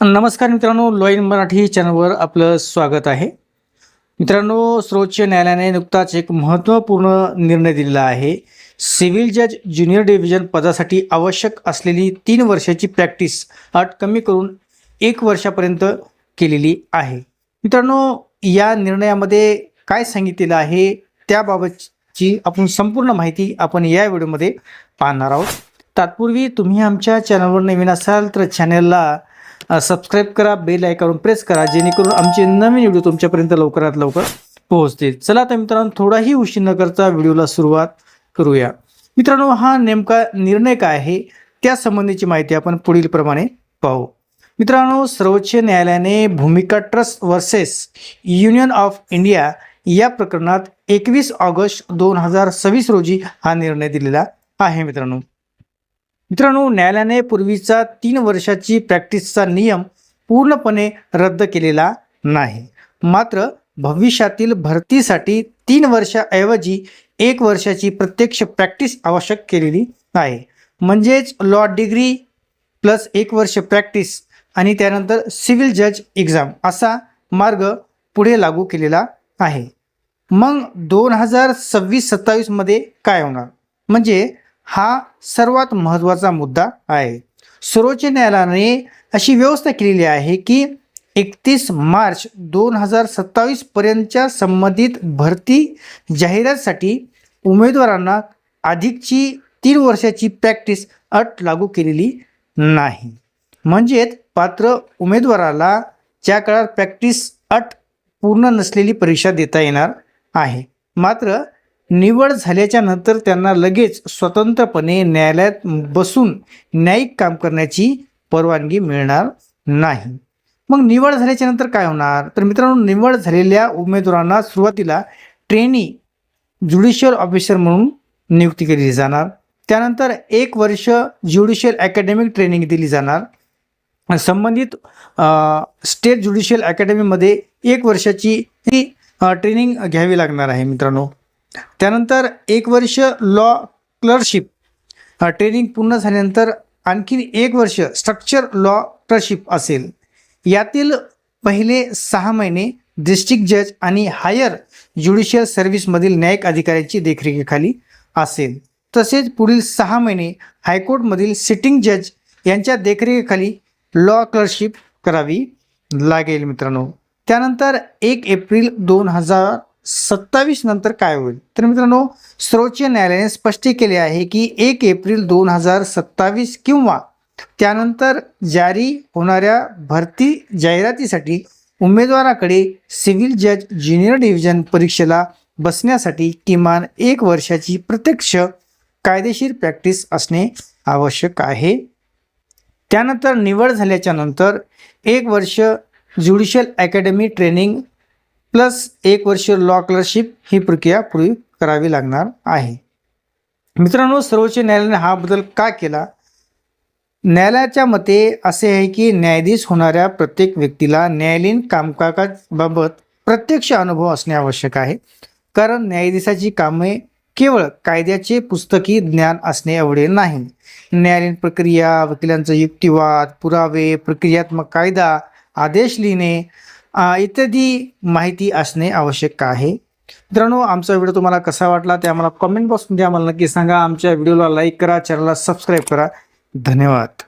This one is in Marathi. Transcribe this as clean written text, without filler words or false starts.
नमस्कार मित्रांनो, लॉ इन मराठी चॅनलवर आपलं स्वागत आहे. मित्रांनो, सर्वोच्च न्यायालयाने नुकताच एक महत्त्वपूर्ण निर्णय दिलेला आहे. सिव्हिल जज ज्युनियर डिव्हिजन पदासाठी आवश्यक असलेली 3 वर्षाची प्रॅक्टिस अट कमी करून 1 वर्षापर्यंत केलेली आहे. मित्रांनो, या निर्णयामध्ये काय सांगितलेलं आहे त्याबाबतची आपण संपूर्ण माहिती आपण या व्हिडिओमध्ये पाहणार आहोत. तत्पूर्वी तुम्ही आमच्या चॅनलवर नवीन असाल तर चॅनलला सबस्क्राइब करा, बेल आयकॉन प्रेस करा, जेणेकरून आमचे नवीन व्हिडिओ तुमच्यापर्यंत लवकरात लवकर पोहोचतील. चला तर मित्रांनो, थोडाही उशीर न करता व्हिडिओला सुरुवात करूया. मित्रांनो, हा नेमका निर्णय काय आहे त्या संबंधीची माहिती आपण पुढील प्रमाणे पाहू. मित्रांनो, सर्वोच्च न्यायालयाने भूमिका trust versus union of India या प्रकरणात 21 ऑगस्ट 2026 रोजी हा निर्णय दिलेला आहे. मित्रांनो, न्यायालयाने पूर्वीचा 3 वर्षाची प्रॅक्टिसचा नियम पूर्णपणे रद्द केलेला नाही. मात्र भविष्यातील भरतीसाठी 3 वर्षाऐवजी 1 वर्षाची प्रत्यक्ष प्रॅक्टिस आवश्यक केलेली आहे. म्हणजेच लॉ डिग्री प्लस 1 वर्ष प्रॅक्टिस आणि त्यानंतर सिव्हिल जज एक्झाम असा मार्ग पुढे लागू केलेला आहे. मग 2026-27 मध्ये काय होणार, म्हणजे हा सर्वात महत्त्वाचा मुद्दा आहे. सर्वोच्च न्यायालयाने अशी व्यवस्था केलेली आहे की 31 मार्च 2027 पर्यंतच्या संबंधित भरती जाहिरातीसाठी उमेदवारांना अधिकची 3 वर्षाची प्रॅक्टिस अट लागू केलेली नाही. म्हणजेच पात्र उमेदवाराला ज्या काळात प्रॅक्टिस अट पूर्ण नसलेली परीक्षा देता येणार आहे. मात्र निवड झाल्याच्या नंतर त्यांना लगेच स्वतंत्रपणे न्यायालयात बसून न्यायिक काम करण्याची परवानगी मिळणार नाही. मग निवड झाल्याच्या नंतर काय होणार, तर मित्रांनो, निवड झालेल्या उमेदवारांना सुरुवातीला ट्रेनी ज्युडिशियल ऑफिसर म्हणून नियुक्ती केली जाणार. त्यानंतर 1 वर्ष ज्युडिशियल अकॅडमिक ट्रेनिंग दिली जाणार. संबंधित स्टेट ज्युडिशियल अकॅडमीमध्ये 1 वर्षाची ट्रेनिंग घ्यावी लागणार आहे. मित्रांनो, त्यानंतर 1 वर्ष लॉ क्लर्कशिप ट्रेनिंग पूर्ण झाल्यानंतर आणखी 1 वर्ष स्ट्रक्चर लॉ क्लर्कशिप असेल. यातील पहिले 6 महिने डिस्ट्रिक्ट जज आणि हायर ज्युडिशियल सर्व्हिसमधील न्यायिक अधिकाऱ्यांची देखरेखीखाली असेल. तसेच पुढील 6 महिने हायकोर्टमधील सिटिंग जज यांच्या देखरेखीखाली लॉ क्लर्कशिप करावी लागेल. मित्रांनो, त्यानंतर 1 एप्रिल 2027 नंतर काय होईल, तर मित्रांनो, सर्वोच्च न्यायालयाने स्पष्ट केले आहे की 1 एप्रिल 2027 किंवा त्यानंतर जारी होणाऱ्या भरती जाहिरातीसाठी उमेदवाराकडे सिव्हिल जज ज्युनियर डिव्हिजन परीक्षेला बसण्यासाठी किमान 1 वर्षाची प्रत्यक्ष कायदेशीर प्रॅक्टिस असणे आवश्यक आहे. त्यानंतर निवड झाल्याच्या नंतर 1 वर्ष ज्युडिशियल अकॅडमी ट्रेनिंग प्लस 1 वर्ष लॉ क्लर्कशिप ही प्रक्रिया पूर्वी करावी लागणार आहे. मित्रांनो, सर्वोच्च न्यायालयाने हा बदल का केला? न्यायालयाच्या मते असे आहे की न्यायाधीश होणाऱ्या प्रत्येक व्यक्तीला न्यायालयीन कामकाजाबाबत प्रत्यक्ष अनुभव असणे आवश्यक आहे. कारण न्यायाधीशाची कामे केवळ कायद्याचे पुस्तकी ज्ञान असणे एवढे नाही. न्यायालयीन प्रक्रिया, वकिलांचा युक्तिवाद, पुरावे, प्रक्रियात्मक कायदा, आदेश लिहिणे इत्यादी माहिती असणे आवश्यक आहे. मित्रांनो, आमचा व्हिडिओ तुम्हाला कसा वाटला ते आम्हाला कमेंट बॉक्समध्ये आम्हाला नक्की सांगा. आमच्या व्हिडिओला लाईक करा, चॅनलला सबस्क्राईब करा. धन्यवाद.